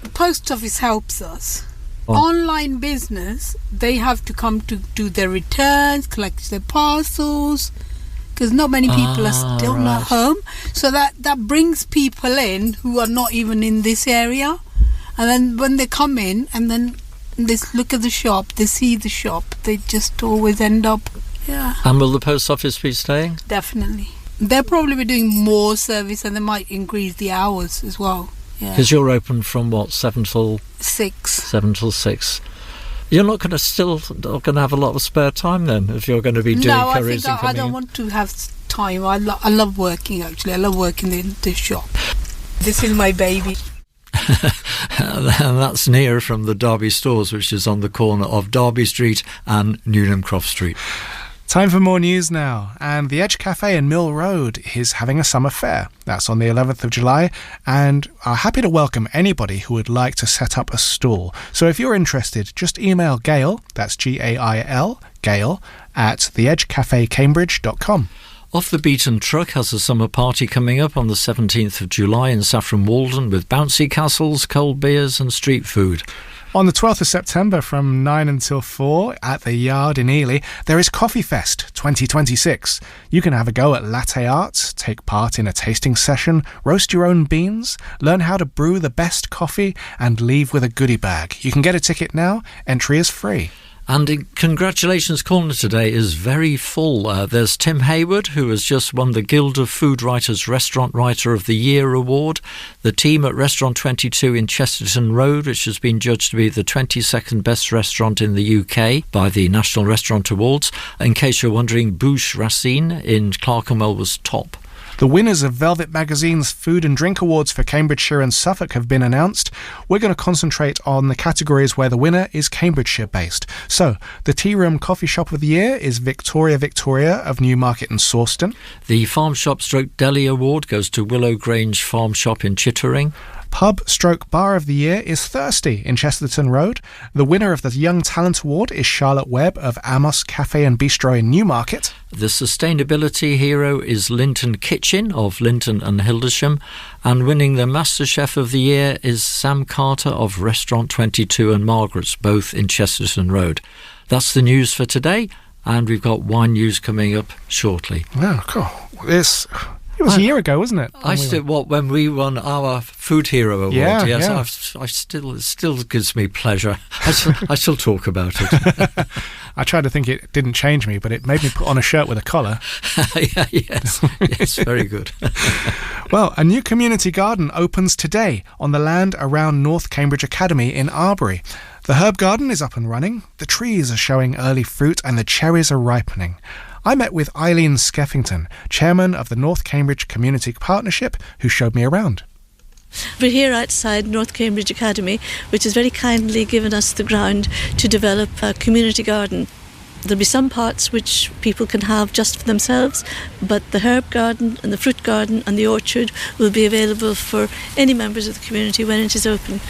the post office helps us. Online business, they have to come to do their returns, collect their parcels, because not many people are still not home, so that brings people in who are not even in this area, and then when they come in and then they look at the shop, they see the shop, they just always end up. And will the post office be staying? Definitely. They'll probably be doing more service, and they might increase the hours as well. Because you're open from 7 till 6? 7 till 6. You're not going to have a lot of spare time then, if you're going to be doing curries and coming I don't want to have time. I love working, actually. I love working in this shop. This is my baby. And that's Nia from the Derby stores, which is on the corner of Derby Street and Newnham Croft Street. Time for more news now, and the Edge Cafe in Mill Road is having a summer fair. That's on the 11th of July, and are happy to welcome anybody who would like to set up a stall. So if you're interested, just email Gail, that's Gail, Gail, at theedgecafecambridge.com. Off the Beaten Truck has a summer party coming up on the 17th of July in Saffron Walden with bouncy castles, cold beers and street food. On the 12th of September from 9 until 4 at the Yard in Ely, there is Coffee Fest 2026. You can have a go at latte art, take part in a tasting session, roast your own beans, learn how to brew the best coffee, and leave with a goodie bag. You can get a ticket now. Entry is free. And in Congratulations Corner today is very full. There's Tim Hayward, who has just won the Guild of Food Writers Restaurant Writer of the Year award. The team at Restaurant 22 in Chesterton Road, which has been judged to be the 22nd best restaurant in the UK by the National Restaurant Awards. In case you're wondering, Bouche Racine in Clerkenwell was top. The winners of Velvet Magazine's Food and Drink Awards for Cambridgeshire and Suffolk have been announced. We're going to concentrate on the categories where the winner is Cambridgeshire-based. So, the Tea Room Coffee Shop of the Year is Victoria of Newmarket and Sawston. The Farm Shop / Deli Award goes to Willow Grange Farm Shop in Chittering. Pub/Bar of the Year is Thirsty in Chesterton Road. The winner of the Young Talent Award is Charlotte Webb of Amos Cafe and Bistro in Newmarket. The sustainability hero is Linton Kitchen of Linton and Hildesham. And winning the MasterChef of the Year is Sam Carter of Restaurant 22 and Margaret's, both in Chesterton Road. That's the news for today, and we've got wine news coming up shortly. Oh, cool. It was a year ago, wasn't it? When we won our Food Hero Award. Yeah, yes, yeah. it still gives me pleasure. I still talk about it. I tried to think it didn't change me, but it made me put on a shirt with a collar. Yes, very good. Well, a new community garden opens today on the land around North Cambridge Academy in Arbury. The herb garden is up and running, the trees are showing early fruit and the cherries are ripening. I met with Eileen Skeffington, chairman of the North Cambridge Community Partnership, who showed me around. We're here outside North Cambridge Academy, which has very kindly given us the ground to develop a community garden. There'll be some parts which people can have just for themselves, but the herb garden and the fruit garden and the orchard will be available for any members of the community when it is open.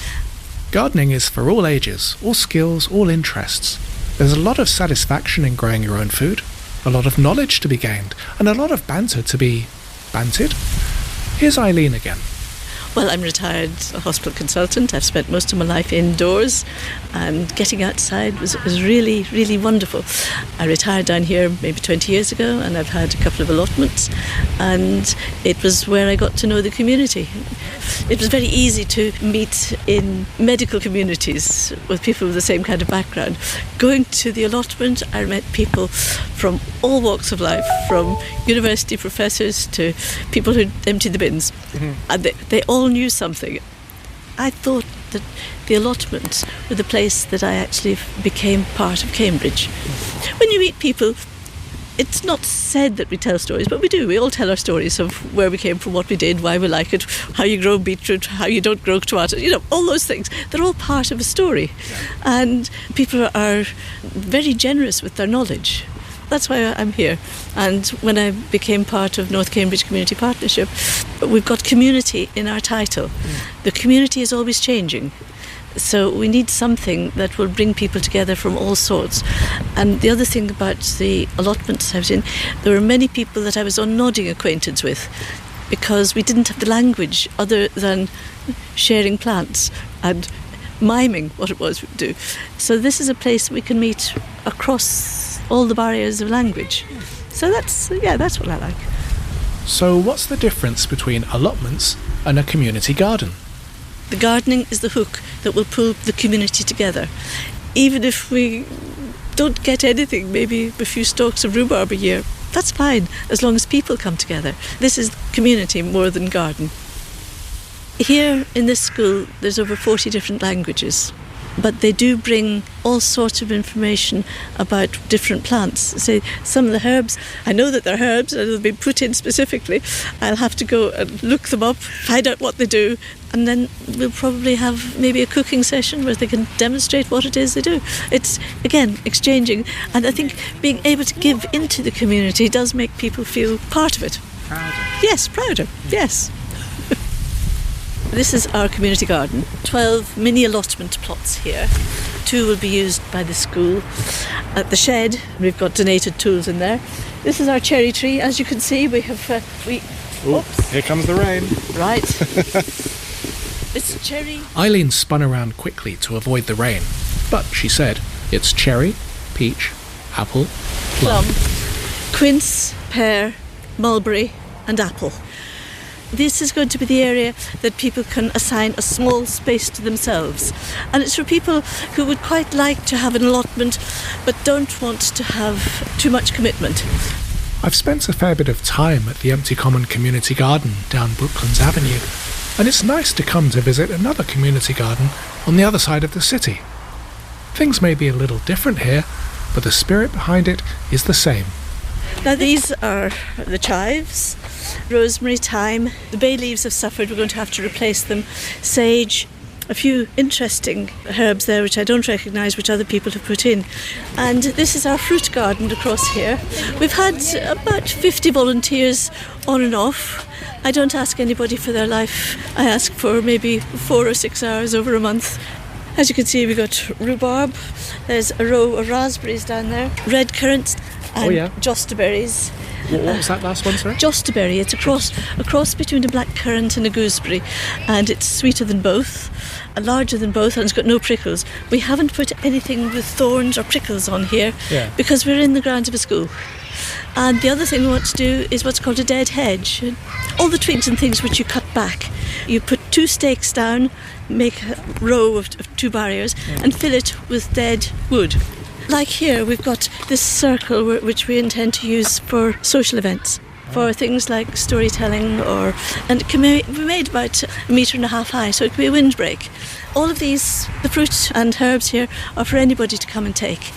Gardening is for all ages, all skills, all interests. There's a lot of satisfaction in growing your own food, a lot of knowledge to be gained, and a lot of banter to be bantered. Here's Eileen again. Well, I'm retired hospital consultant. I've spent most of my life indoors, and getting outside was really, really wonderful. I retired down here maybe 20 years ago, and I've had a couple of allotments, and it was where I got to know the community. It was very easy to meet in medical communities with people with the same kind of background. Going to the allotment, I met people from all walks of life, from university professors to people who emptied the bins. Mm-hmm. And they all knew something. I thought that the allotments were the place that I actually became part of Cambridge. When you meet people, it's not said that we tell stories, but we do. We all tell our stories of where we came from, what we did, why we like it, how you grow beetroot, how you don't grow tomatoes, all those things. They're all part of a story. And people are very generous with their knowledge. That's why I'm here. And when I became part of North Cambridge Community Partnership, we've got community in our title. The community is always changing. So we need something that will bring people together from all sorts. And the other thing about the allotments I was in, there were many people that I was on nodding acquaintance with because we didn't have the language other than sharing plants and miming what it was we do. So this is a place we can meet across all the barriers of language. So that's what I like. So what's the difference between allotments and a community garden? The gardening is the hook that will pull the community together. Even if we don't get anything, maybe a few stalks of rhubarb a year, that's fine, as long as people come together. This is community more than garden. Here in this school, there's over 40 different languages, but they do bring all sorts of information about different plants. Say, some of the herbs, I know that they're herbs and they've been put in specifically. I'll have to go and look them up, find out what they do, and then we'll probably have maybe a cooking session where they can demonstrate what it is they do. It's, again, exchanging, and I think being able to give into the community does make people feel part of it. Prouder. Yes, prouder, yes. This is our community garden. 12 mini allotment plots here. 2 will be used by the school. At the shed, we've got donated tools in there. This is our cherry tree. As you can see, we have... Oops. Here comes the rain. Right. It's cherry. Eileen spun around quickly to avoid the rain. But, she said, it's cherry, peach, apple, plum, quince, pear, mulberry and apple. This is going to be the area that people can assign a small space to themselves. And it's for people who would quite like to have an allotment but don't want to have too much commitment. I've spent a fair bit of time at the Empty Common Community Garden down Brooklands Avenue, and it's nice to come to visit another community garden on the other side of the city. Things may be a little different here, but the spirit behind it is the same. Now these are the chives, rosemary, thyme. The bay leaves have suffered, we're going to have to replace them. Sage, a few interesting herbs there which I don't recognise, which other people have put in. And this is our fruit garden across here. We've had about 50 volunteers on and off. I don't ask anybody for their life. I ask for maybe 4 or 6 hours over a month. As you can see, we've got rhubarb. There's a row of raspberries down there, red currants and jostaberries. What was that last one, sorry? Jostaberry. It's a cross between a black currant and a gooseberry, and it's sweeter than both, larger than both, and it's got no prickles. We haven't put anything with thorns or prickles on here because we're in the grounds of a school. And the other thing we want to do is what's called a dead hedge. All the twigs and things which you cut back, you put 2 stakes down, make a row of 2 barriers, and fill it with dead wood. Like here, we've got this circle which we intend to use for social events, for things like storytelling, and it can be made about 1.5 meters high, so it could be a windbreak. All of these, the fruit and herbs here, are for anybody to come and take.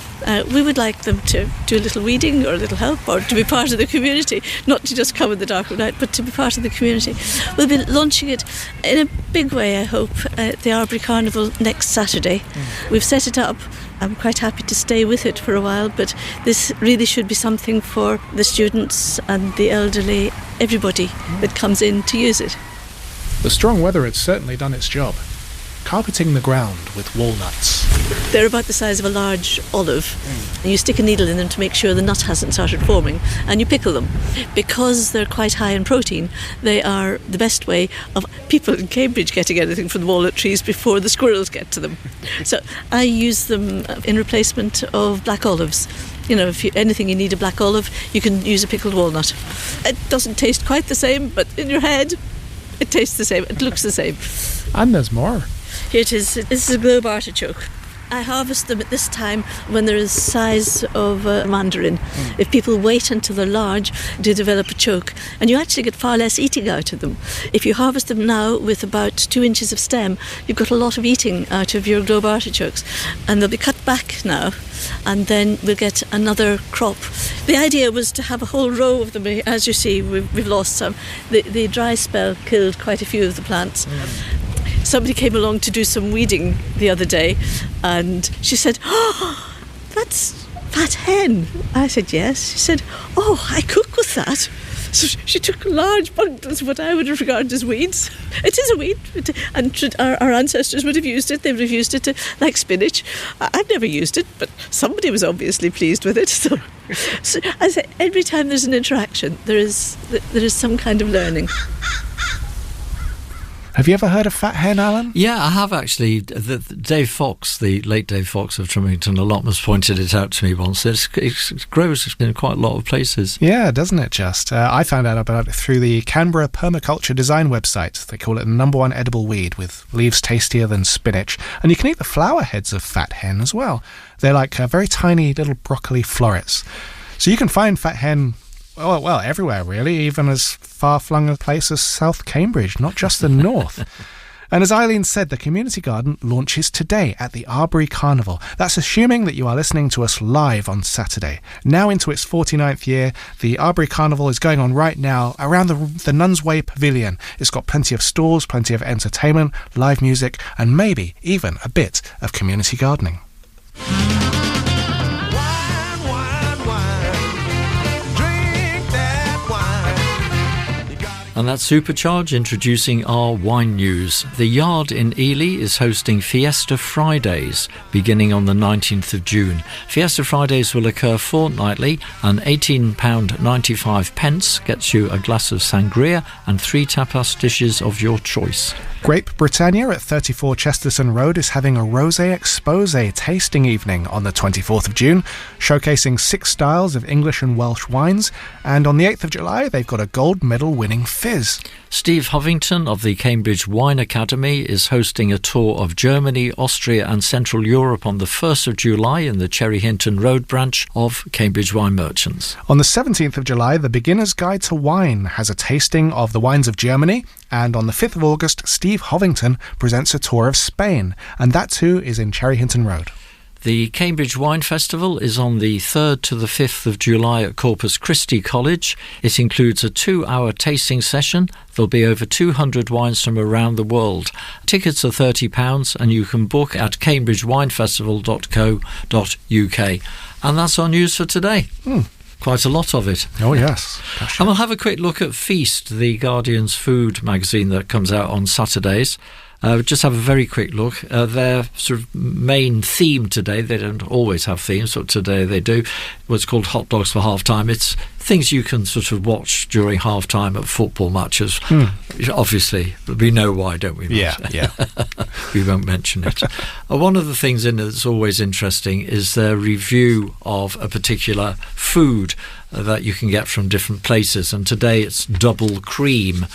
We would like them to do a little weeding or a little help, or to be part of the community, not to just come in the dark of night, but to be part of the community. We'll be launching it in a big way, I hope, at the Arbury Carnival next Saturday. We've set it up. I'm quite happy to stay with it for a while, but this really should be something for the students and the elderly, everybody that comes in to use it. The strong weather had certainly done its job. Carpeting the ground with walnuts. They're about the size of a large olive. And you stick a needle in them to make sure the nut hasn't started forming, and you pickle them. Because they're quite high in protein, they are the best way of people in Cambridge getting anything from the walnut trees before the squirrels get to them. So I use them in replacement of black olives. You know, if anything you need a black olive, you can use a pickled walnut. It doesn't taste quite the same, but in your head, it tastes the same. It looks the same. And there's more. Here it is. This is a globe artichoke. I harvest them at this time when they're the size of a mandarin. If people wait until they're large to develop a choke, and you actually get far less eating out of them. If you harvest them now with about 2 inches of stem, you've got a lot of eating out of your globe artichokes, and they'll be cut back now, and then we'll get another crop. The idea was to have a whole row of them. As you see, we've lost some. The dry spell killed quite a few of the plants. Somebody came along to do some weeding the other day, and she said, "Oh, that's fat hen." I said, "Yes." She said, "Oh, I cook with that." So she took large bundles of what I would regard as weeds. It is a weed, and our ancestors would have used it. They would have used it like spinach. I've never used it, but somebody was obviously pleased with it. So I say, every time there's an interaction, there is some kind of learning. Have you ever heard of fat hen, Alan? Yeah, I have actually. Dave Fox, the late Dave Fox of Trimington Allotments, pointed it out to me once. It grows in quite a lot of places. Yeah, doesn't it just? I found out about it through the Canberra Permaculture Design website. They call it the #1 edible weed with leaves tastier than spinach. And you can eat the flower heads of fat hen as well. They're like very tiny little broccoli florets. So you can find fat hen well, everywhere really, even as far-flung a place as South Cambridge, not just the north. And as Eileen said, the community garden launches today at the Arbury Carnival. That's assuming that you are listening to us live on Saturday. Now into its 49th year, the Arbury Carnival is going on right now around the Nuns Way Pavilion. It's got plenty of stalls, plenty of entertainment, live music, and maybe even a bit of community gardening. And that's Supercharge introducing our wine news. The Yard in Ely is hosting Fiesta Fridays beginning on the 19th of June. Fiesta Fridays will occur fortnightly, and £18.95 gets you a glass of sangria and 3 tapas dishes of your choice. Grape Britannia at 34 Chesterton Road is having a Rosé Exposé tasting evening on the 24th of June, showcasing 6 styles of English and Welsh wines, and on the 8th of July they've got a gold medal winning fizz. Steve Hovington of the Cambridge Wine Academy is hosting a tour of Germany, Austria and Central Europe on the 1st of July in the Cherry Hinton Road branch of Cambridge Wine Merchants. On the 17th of July, the Beginner's Guide to Wine has a tasting of the wines of Germany, and on the 5th of August, Steve Hovington presents a tour of Spain, and that too is in Cherry Hinton Road. The Cambridge Wine Festival is on the 3rd to the 5th of July at Corpus Christi College. It includes a 2-hour tasting session. There'll be over 200 wines from around the world. Tickets are £30 and you can book at cambridgewinefestival.co.uk. And that's our news for today. Quite a lot of it. Oh, yes. And we'll have a quick look at Feast, the Guardian's food magazine that comes out on Saturdays. Just have a very quick look. Their sort of main theme today, they don't always have themes, but today they do, what's called Hot Dogs for Half-Time. It's things you can sort of watch during half-time at football matches. Obviously, we know why, don't we? Yeah. We won't mention it. One of the things in it that's always interesting is their review of a particular food that you can get from different places, and today it's double cream.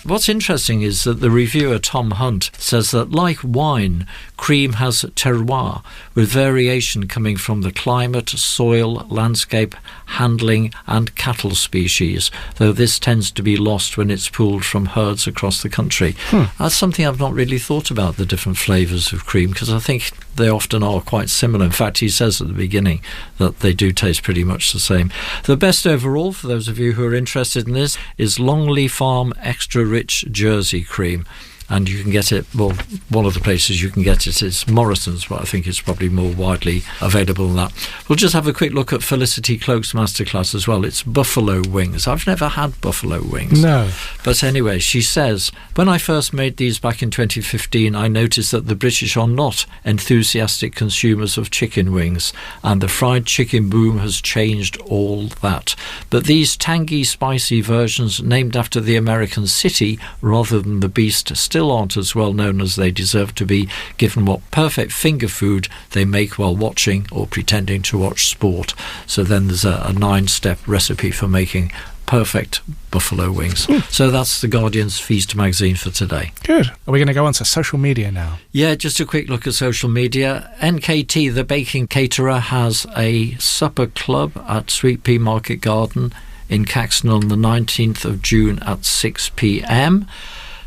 What's interesting is that the reviewer Tom Hunt says that, like wine, cream has terroir, with variation coming from the climate, soil, landscape, handling and cattle species, though this tends to be lost when it's pulled from herds across the country. That's something I've not really thought about, the different flavours of cream, because I think they often are quite similar. In fact, he says at the beginning that they do taste pretty much the same. The best overall, for those of you who are interested in this, is Longley Farm Extra Rich Jersey Cream. And you can get it, well, one of the places you can get it is Morrison's, but I think it's probably more widely available than that. We'll just have a quick look at Felicity Cloak's masterclass as well. It's buffalo wings. I've never had buffalo wings. No. But anyway, she says, when I first made these back in 2015, I noticed that the British are not enthusiastic consumers of chicken wings, and the fried chicken boom has changed all that. But these tangy, spicy versions named after the American city rather than the beast still aren't as well known as they deserve to be, given what perfect finger food they make while watching or pretending to watch sport. So then there's a 9-step recipe for making perfect buffalo wings. So that's the Guardian's Feast magazine for today. Good. Are we going to go on to social media now? Yeah, just a quick look at social media. NKT, the baking caterer, has a supper club at Sweet Pea Market Garden in Caxton on the 19th of June at 6 p.m.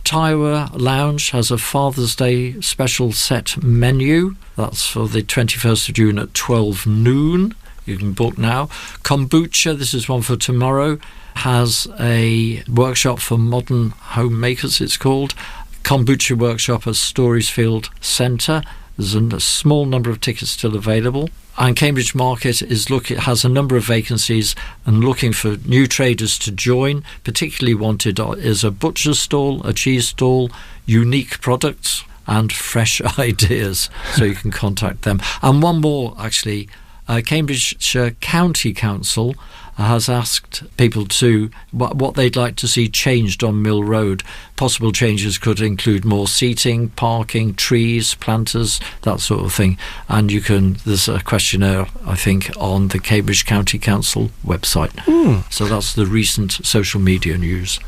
Tywer Lounge has a Father's Day special set menu. That's for the 21st of June at 12 noon. You can book now. Kombucha, this is one for tomorrow, has a workshop for modern homemakers, it's called. Kombucha workshop at Storiesfield Centre. There's a small number of tickets still available. And Cambridge Market has a number of vacancies and looking for new traders to join. Particularly wanted is a butcher's stall, a cheese stall, unique products and fresh ideas. So you can contact them. And one more, actually. Cambridgeshire County Council has asked people to what they'd like to see changed on Mill Road. Possible changes could include more seating, parking, trees, planters, that sort of thing. And there's a questionnaire, I think, on the Cambridge County Council website. So that's the recent social media news.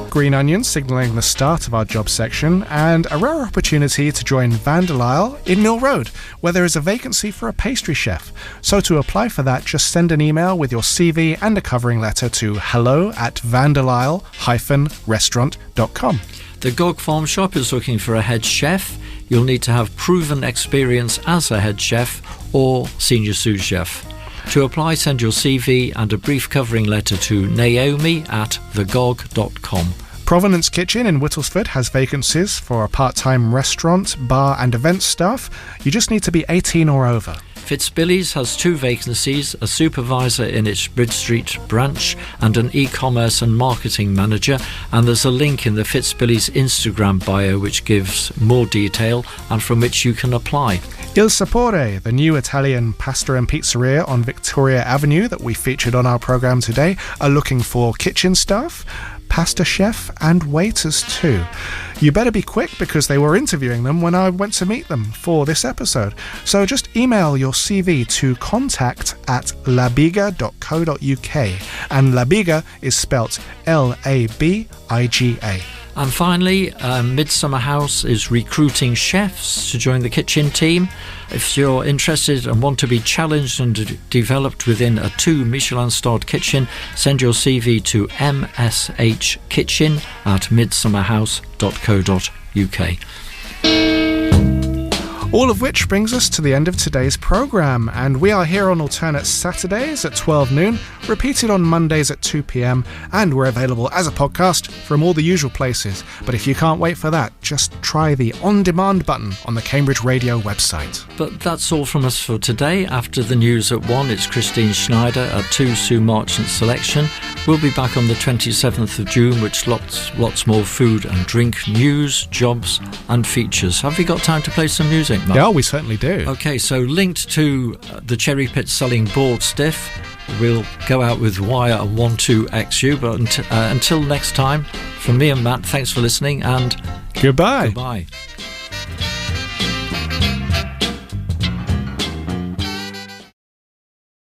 Green onions signalling the start of our job section, and a rare opportunity to join Vandelisle in Mill Road, where there is a vacancy for a pastry chef. So to apply for that, just send an email with your CV and a covering letter to hello@vandelisle-restaurant.com. The Gog Farm Shop is looking for a head chef. You'll need to have proven experience as a head chef or senior sous chef. To apply, send your CV and a brief covering letter to naomi@thegog.com. Provenance Kitchen in Whittlesford has vacancies for a part-time restaurant, bar and event staff. You just need to be 18 or over. Fitzbilly's has 2 vacancies, a supervisor in its Bridge Street branch and an e-commerce and marketing manager, and there's a link in the Fitzbilly's Instagram bio which gives more detail and from which you can apply. Il Sapore, the new Italian pasta and pizzeria on Victoria Avenue that we featured on our programme today, are looking for kitchen staff, pasta chef and waiters too. You better be quick because they were interviewing them when I went to meet them for this episode. So just email your CV to contact@labiga.co.uk, and Labiga is spelt Labiga. And finally, Midsummer House is recruiting chefs to join the kitchen team. If you're interested and want to be challenged and developed within a 2 Michelin-starred kitchen, send your CV to mshkitchen@midsummerhouse.co.uk. All of which brings us to the end of today's programme, and we are here on alternate Saturdays at 12 noon, repeated on Mondays at 2 p.m, and we're available as a podcast from all the usual places. But if you can't wait for that, just try the on-demand button on the Cambridge Radio website. But that's all from us for today. After the news at 1, it's Christine Schneider at 2, Sue Marchant Selection. We'll be back on the 27th of June, which lots more food and drink news, jobs and features. Have we got time to play some music, Mark? Yeah, we certainly do. Okay, so linked to the Cherry Pit selling board stiff, we'll go out with Wire and 12XU. But until next time, from me and Matt, thanks for listening and goodbye. Goodbye.